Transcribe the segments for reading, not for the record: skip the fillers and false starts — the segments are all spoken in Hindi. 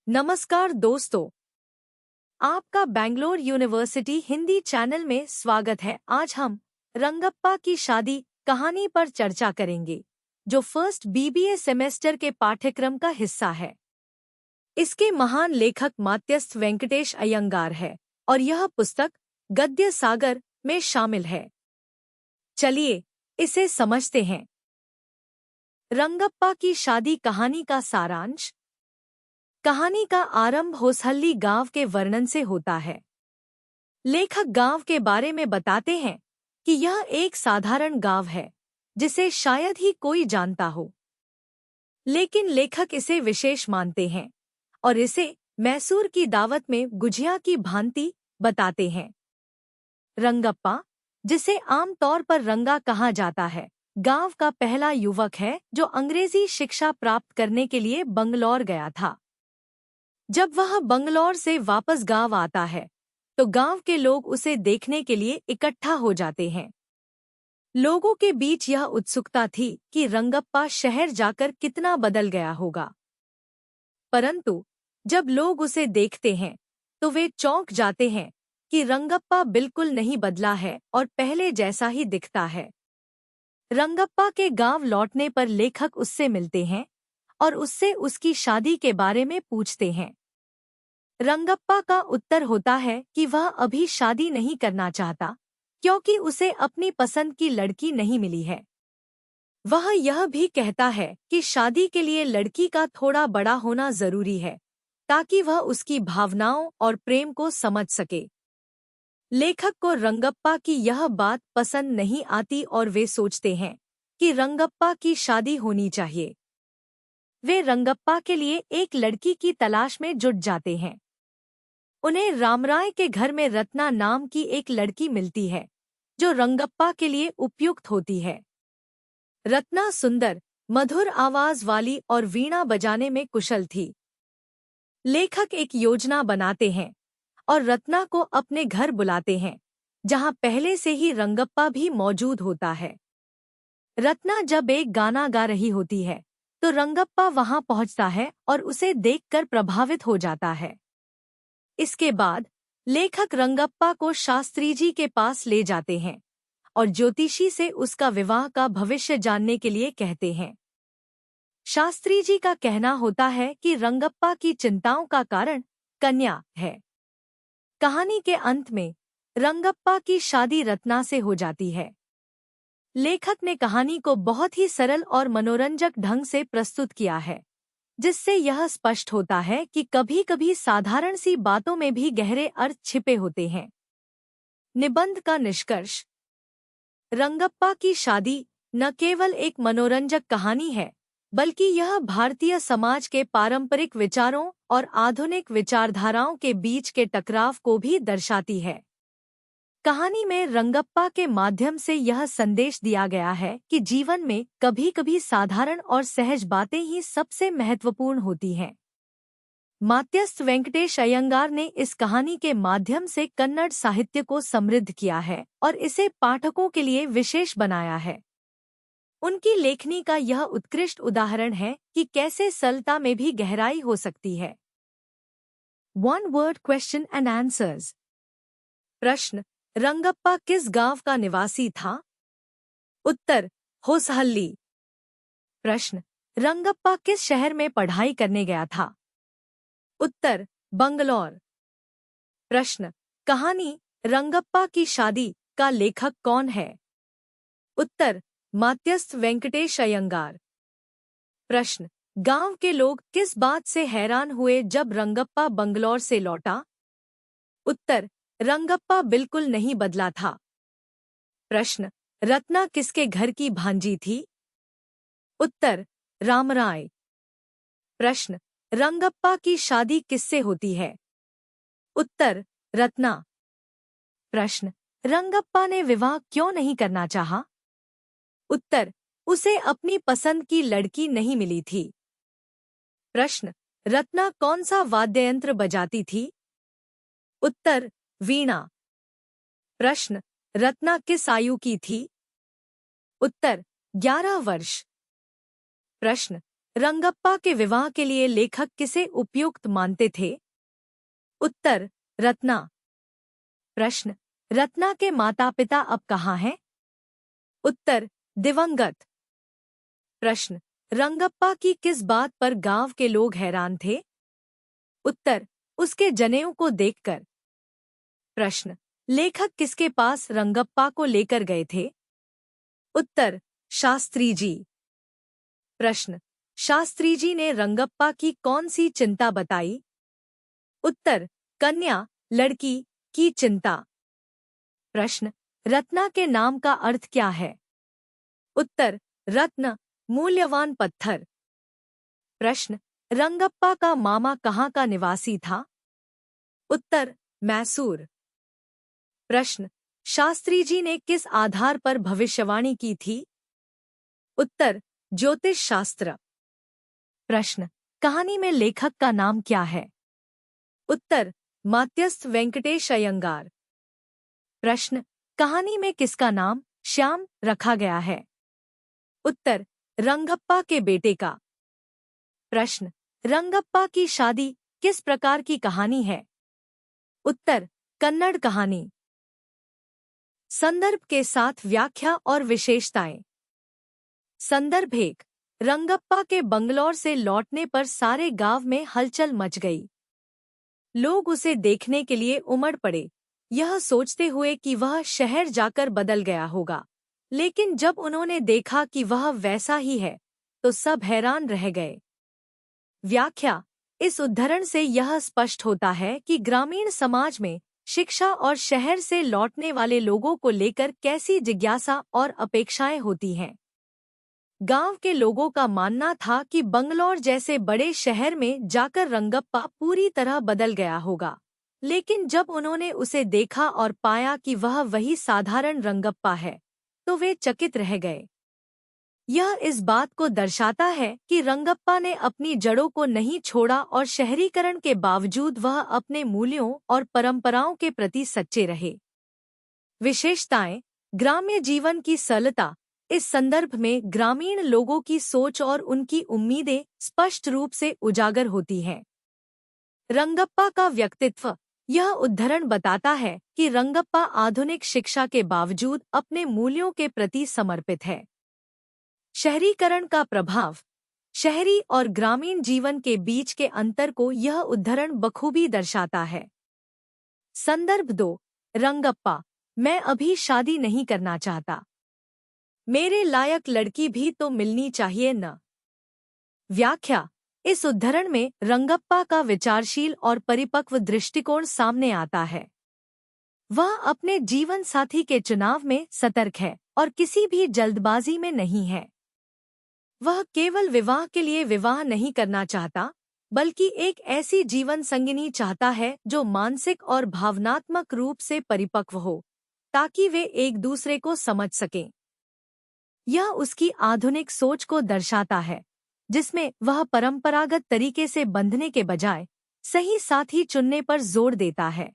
नमस्कार दोस्तों, आपका बेंगलोर यूनिवर्सिटी हिंदी चैनल में स्वागत है। आज हम रंगप्पा की शादी कहानी पर चर्चा करेंगे, जो फर्स्ट बीबीए सेमेस्टर के पाठ्यक्रम का हिस्सा है। इसके महान लेखक मात्यस्थ वेंकटेश अयंगार है और यह पुस्तक गद्य सागर में शामिल है। चलिए इसे समझते हैं। रंगप्पा की शादी कहानी का सारांश। कहानी का आरंभ होसहल्ली गांव के वर्णन से होता है। लेखक गांव के बारे में बताते हैं कि यह एक साधारण गांव है जिसे शायद ही कोई जानता हो, लेकिन लेखक इसे विशेष मानते हैं और इसे मैसूर की दावत में गुझिया की भांति बताते हैं। रंगप्पा, जिसे आमतौर पर रंगा कहा जाता है, गांव का पहला युवक है जो अंग्रेजी शिक्षा प्राप्त करने के लिए बंगलौर गया था। जब वह बंगलौर से वापस गांव आता है तो गांव के लोग उसे देखने के लिए इकट्ठा हो जाते हैं। लोगों के बीच यह उत्सुकता थी कि रंगप्पा शहर जाकर कितना बदल गया होगा। परंतु जब लोग उसे देखते हैं तो वे चौंक जाते हैं कि रंगप्पा बिल्कुल नहीं बदला है और पहले जैसा ही दिखता है। रंगप्पा के गांव लौटने पर लेखक उससे मिलते हैं और उससे उसकी शादी के बारे में पूछते हैं। रंगप्पा का उत्तर होता है कि वह अभी शादी नहीं करना चाहता क्योंकि उसे अपनी पसंद की लड़की नहीं मिली है। वह यह भी कहता है कि शादी के लिए लड़की का थोड़ा बड़ा होना जरूरी है ताकि वह उसकी भावनाओं और प्रेम को समझ सके। लेखक को रंगप्पा की यह बात पसंद नहीं आती और वे सोचते हैं कि रंगप्पा की शादी होनी चाहिए। वे रंगप्पा के लिए एक लड़की की तलाश में जुट जाते हैं। उन्हें रामराय के घर में रत्ना नाम की एक लड़की मिलती है जो रंगप्पा के लिए उपयुक्त होती है। रत्ना सुंदर, मधुर आवाज वाली और वीणा बजाने में कुशल थी। लेखक एक योजना बनाते हैं और रत्ना को अपने घर बुलाते हैं, जहां पहले से ही रंगप्पा भी मौजूद होता है। रत्ना जब एक गाना गा रही होती है तो रंगप्पा वहां पहुंचता है और उसे देखकर प्रभावित हो जाता है। इसके बाद लेखक रंगप्पा को शास्त्री जी के पास ले जाते हैं और ज्योतिषी से उसका विवाह का भविष्य जानने के लिए कहते हैं। शास्त्री जी का कहना होता है कि रंगप्पा की चिंताओं का कारण कन्या है। कहानी के अंत में रंगप्पा की शादी रत्ना से हो जाती है। लेखक ने कहानी को बहुत ही सरल और मनोरंजक ढंग से प्रस्तुत किया है, जिससे यह स्पष्ट होता है कि कभी-कभी साधारण सी बातों में भी गहरे अर्थ छिपे होते हैं। निबंध का निष्कर्ष। रंगप्पा की शादी न केवल एक मनोरंजक कहानी है, बल्कि यह भारतीय समाज के पारंपरिक विचारों और आधुनिक विचारधाराओं के बीच के टकराव को भी दर्शाती है। कहानी में रंगप्पा के माध्यम से यह संदेश दिया गया है कि जीवन में कभी-कभी साधारण और सहज बातें ही सबसे महत्वपूर्ण होती हैं। मात्यस्थ वेंकटेश अयंगार ने इस कहानी के माध्यम से कन्नड़ साहित्य को समृद्ध किया है और इसे पाठकों के लिए विशेष बनाया है। उनकी लेखनी का यह उत्कृष्ट उदाहरण है कि कैसे सरलता में भी गहराई हो सकती है। One word question and answers. प्रश्न: रंगप्पा किस गांव का निवासी था? उत्तर: होसहल्ली। प्रश्न: रंगप्पा किस शहर में पढ़ाई करने गया था? उत्तर: बंगलौर। प्रश्न: कहानी रंगप्पा की शादी का लेखक कौन है? उत्तर: मात्यस्थ वेंकटेश अयंगार। प्रश्न: गांव के लोग किस बात से हैरान हुए जब रंगप्पा बंगलौर से लौटा? उत्तर: रंगप्पा बिल्कुल नहीं बदला था। प्रश्न: रत्ना किसके घर की भांजी थी? उत्तर: रामराय। प्रश्न: रंगप्पा की शादी किससे होती है? उत्तर: रत्ना। प्रश्न: रंगप्पा ने विवाह क्यों नहीं करना चाहा? उत्तर: उसे अपनी पसंद की लड़की नहीं मिली थी। प्रश्न: रत्ना कौन सा वाद्ययंत्र बजाती थी? उत्तर: वीणा। प्रश्न: रत्ना किस आयु की थी? उत्तर: 11 वर्ष। प्रश्न: रंगप्पा के विवाह के लिए लेखक किसे उपयुक्त मानते थे? उत्तर, रत्ना। प्रश्न, रत्ना के माता पिता अब कहाँ हैं? उत्तर, दिवंगत। प्रश्न, रंगप्पा की किस बात पर गांव के लोग हैरान थे? उत्तर, उसके जनेऊ को देखकर। प्रश्न, लेखक किसके पास रंगप्पा को लेकर गए थे? उत्तर, शास्त्री जी। प्रश्न, शास्त्री जी ने रंगप्पा की कौन सी चिंता बताई? उत्तर, कन्या, लड़की की चिंता। प्रश्न, रत्ना के नाम का अर्थ क्या है? उत्तर, रत्न, मूल्यवान पत्थर। प्रश्न, रंगप्पा का मामा कहाँ का निवासी था? उत्तर, मैसूर। प्रश्न, शास्त्री जी ने किस आधार पर भविष्यवाणी की थी? उत्तर, ज्योतिष शास्त्र। प्रश्न, कहानी में लेखक का नाम क्या है? उत्तर, मात्यस्थ वेंकटेश अयंगार। प्रश्न, कहानी में किसका नाम श्याम रखा गया है? उत्तर, रंगप्पा के बेटे का। प्रश्न, रंगप्पा की शादी किस प्रकार की कहानी है? उत्तर, कन्नड़ कहानी। संदर्भ के साथ व्याख्या और विशेषताएं। संदर्भ 1, रंगप्पा के बंगलौर से लौटने पर सारे गांव में हलचल मच गई। लोग उसे देखने के लिए उमड़ पड़े, यह सोचते हुए कि वह शहर जाकर बदल गया होगा। लेकिन जब उन्होंने देखा कि वह वैसा ही है, तो सब हैरान रह गए। व्याख्या, इस उद्धरण से यह स्पष्ट होता है कि ग्रामीण समाज में शिक्षा और शहर से लौटने वाले लोगों को लेकर कैसी जिज्ञासा और अपेक्षाएं होती हैं। गांव के लोगों का मानना था कि बंगलौर जैसे बड़े शहर में जाकर रंगप्पा पूरी तरह बदल गया होगा। लेकिन जब उन्होंने उसे देखा और पाया कि वह वही साधारण रंगप्पा है, तो वे चकित रह गए। यह इस बात को दर्शाता है कि रंगप्पा ने अपनी जड़ों को नहीं छोड़ा और शहरीकरण के बावजूद वह अपने मूल्यों और परंपराओं के प्रति सच्चे रहे। विशेषताएं, ग्राम्य जीवन की सरलता। इस संदर्भ में ग्रामीण लोगों की सोच और उनकी उम्मीदें स्पष्ट रूप से उजागर होती हैं। रंगप्पा का व्यक्तित्व, यह उद्धरण बताता है कि रंगप्पा आधुनिक शिक्षा के बावजूद अपने मूल्यों के प्रति समर्पित है। शहरीकरण का प्रभाव, शहरी और ग्रामीण जीवन के बीच के अंतर को यह उद्धरण बखूबी दर्शाता है। संदर्भ 2, रंगप्पा, मैं अभी शादी नहीं करना चाहता। मेरे लायक लड़की भी तो मिलनी चाहिए न। व्याख्या, इस उद्धरण में रंगप्पा का विचारशील और परिपक्व दृष्टिकोण सामने आता है। वह अपने जीवन साथी के चुनाव में सतर्क है और किसी भी जल्दबाजी में नहीं है। वह केवल विवाह के लिए विवाह नहीं करना चाहता, बल्कि एक ऐसी जीवन संगिनी चाहता है जो मानसिक और भावनात्मक रूप से परिपक्व हो, ताकि वे एक दूसरे को समझ सकें। यह उसकी आधुनिक सोच को दर्शाता है, जिसमें वह परंपरागत तरीके से बंधने के बजाय सही साथी चुनने पर जोर देता है।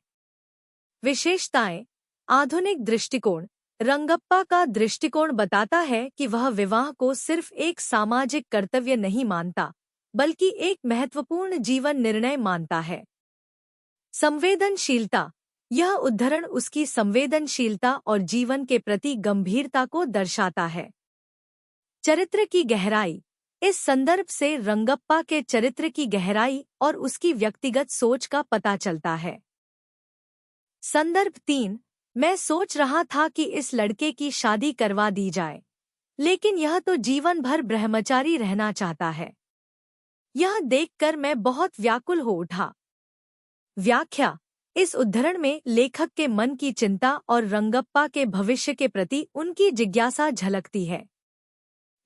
विशेषताएं, आधुनिक दृष्टिकोण, रंगप्पा का दृष्टिकोण बताता है कि वह विवाह को सिर्फ एक सामाजिक कर्तव्य नहीं मानता, बल्कि एक महत्वपूर्ण जीवन निर्णय मानता है। संवेदनशीलता, यह उद्धरण उसकी संवेदनशीलता और जीवन के प्रति गंभीरता को दर्शाता है। चरित्र की गहराई, इस संदर्भ से रंगप्पा के चरित्र की गहराई और उसकी व्यक्तिगत सोच का पता चलता है। संदर्भ 3, मैं सोच रहा था कि इस लड़के की शादी करवा दी जाए, लेकिन यह तो जीवन भर ब्रह्मचारी रहना चाहता है। यह देखकर मैं बहुत व्याकुल हो उठा। व्याख्या, इस उद्धरण में लेखक के मन की चिंता और रंगप्पा के भविष्य के प्रति उनकी जिज्ञासा झलकती है।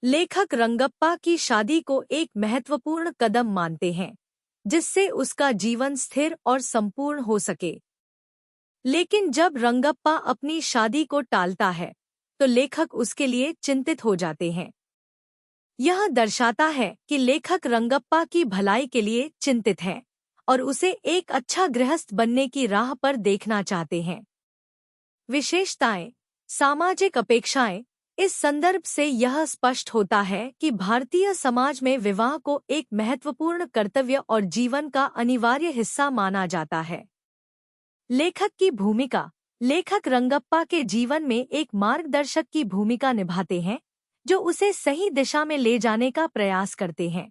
लेखक रंगप्पा की शादी को एक महत्वपूर्ण कदम मानते हैं, जिससे उसका जीवन स्थिर और संपूर्ण हो सके। लेकिन जब रंगप्पा अपनी शादी को टालता है, तो लेखक उसके लिए चिंतित हो जाते हैं। यह दर्शाता है कि लेखक रंगप्पा की भलाई के लिए चिंतित हैं और उसे एक अच्छा गृहस्थ बनने की राह पर देखना चाहते हैं। विशेषताएं, सामाजिक अपेक्षाएं, इस संदर्भ से यह स्पष्ट होता है कि भारतीय समाज में विवाह को एक महत्वपूर्ण कर्तव्य और जीवन का अनिवार्य हिस्सा माना जाता है। लेखक की भूमिका। लेखक रंगप्पा के जीवन में एक मार्गदर्शक की भूमिका निभाते हैं, जो उसे सही दिशा में ले जाने का प्रयास करते हैं।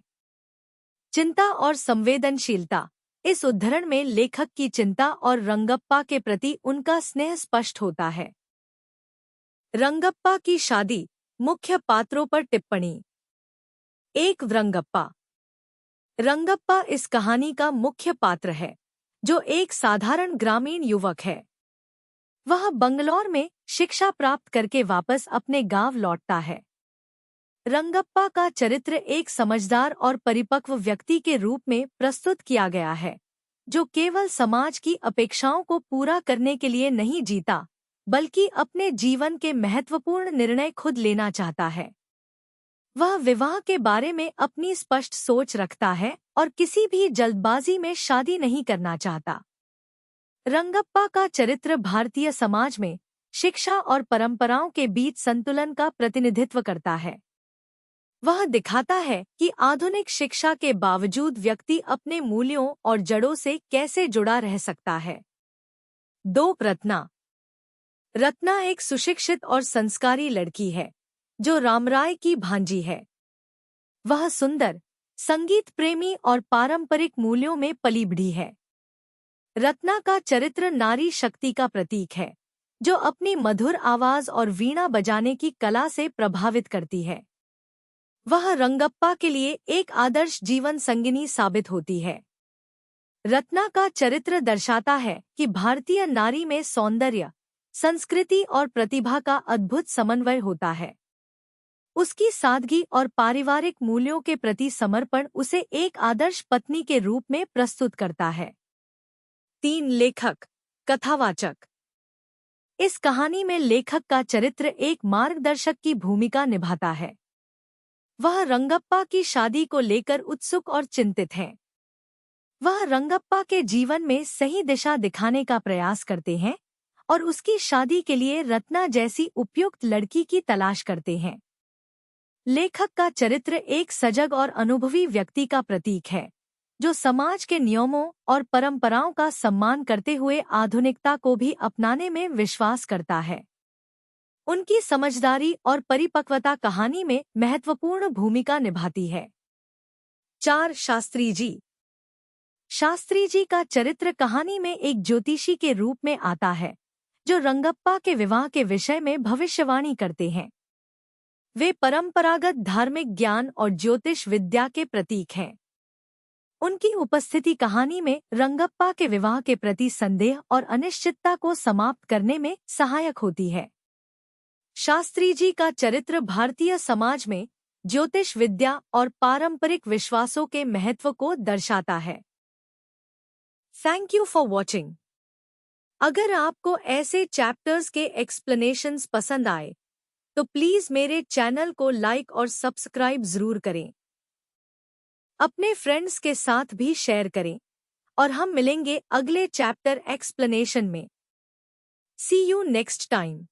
चिंता और संवेदनशीलता। इस उद्धरण में लेखक की चिंता और रंगप्पा के प्रति उनका स्नेह स्पष्ट होता है। रंगप्पा की शादी। मुख्य पात्रों पर टिप्पणी। 1 रंगप्पा। रंगप्पा इस कहानी का मुख्य पात्र है, जो एक साधारण ग्रामीण युवक है। वह बंगलौर में शिक्षा प्राप्त करके वापस अपने गांव लौटता है। रंगप्पा का चरित्र एक समझदार और परिपक्व व्यक्ति के रूप में प्रस्तुत किया गया है, जो केवल समाज की अपेक्षाओं को पूरा करने के लिए नहीं जीता, बल्कि अपने जीवन के महत्वपूर्ण निर्णय खुद लेना चाहता है। वह विवाह के बारे में अपनी स्पष्ट सोच रखता है और किसी भी जल्दबाजी में शादी नहीं करना चाहता। रंगप्पा का चरित्र भारतीय समाज में शिक्षा और परंपराओं के बीच संतुलन का प्रतिनिधित्व करता है। वह दिखाता है कि आधुनिक शिक्षा के बावजूद व्यक्ति अपने मूल्यों और जड़ों से कैसे जुड़ा रह सकता है। 2 रत्ना। रत्ना एक सुशिक्षित और संस्कारी लड़की है, जो रामराय की भांजी है। वह सुंदर, संगीत प्रेमी और पारंपरिक मूल्यों में पली बढ़ी है। रत्ना का चरित्र नारी शक्ति का प्रतीक है, जो अपनी मधुर आवाज और वीणा बजाने की कला से प्रभावित करती है। वह रंगप्पा के लिए एक आदर्श जीवन संगिनी साबित होती है। रत्ना का चरित्र दर्शाता है कि भारतीय नारी में सौंदर्य, संस्कृति और प्रतिभा का अद्भुत समन्वय होता है। उसकी सादगी और पारिवारिक मूल्यों के प्रति समर्पण उसे एक आदर्श पत्नी के रूप में प्रस्तुत करता है। 3 लेखक, कथावाचक। इस कहानी में लेखक का चरित्र एक मार्गदर्शक की भूमिका निभाता है। वह रंगप्पा की शादी को लेकर उत्सुक और चिंतित है। वह रंगप्पा के जीवन में सही दिशा दिखाने का प्रयास करते हैं और उसकी शादी के लिए रत्ना जैसी उपयुक्त लड़की की तलाश करते हैं। लेखक का चरित्र एक सजग और अनुभवी व्यक्ति का प्रतीक है, जो समाज के नियमों और परंपराओं का सम्मान करते हुए आधुनिकता को भी अपनाने में विश्वास करता है। उनकी समझदारी और परिपक्वता कहानी में महत्वपूर्ण भूमिका निभाती है। 4 शास्त्री जी। शास्त्री जी का चरित्र कहानी में एक ज्योतिषी के रूप में आता है, जो रंगप्पा के विवाह के विषय में भविष्यवाणी करते हैं। वे परंपरागत धार्मिक ज्ञान और ज्योतिष विद्या के प्रतीक हैं। उनकी उपस्थिति कहानी में रंगप्पा के विवाह के प्रति संदेह और अनिश्चितता को समाप्त करने में सहायक होती है। शास्त्री जी का चरित्र भारतीय समाज में ज्योतिष विद्या और पारंपरिक विश्वासों के महत्व को दर्शाता है। Thank you for watching. अगर आपको ऐसे चैप्टर्स के एक्सप्लेनेशंस पसंद आए, तो प्लीज मेरे चैनल को लाइक और सब्सक्राइब जरूर करें। अपने फ्रेंड्स के साथ भी शेयर करें और हम मिलेंगे अगले चैप्टर एक्सप्लेनेशन में। सी यू नेक्स्ट टाइम।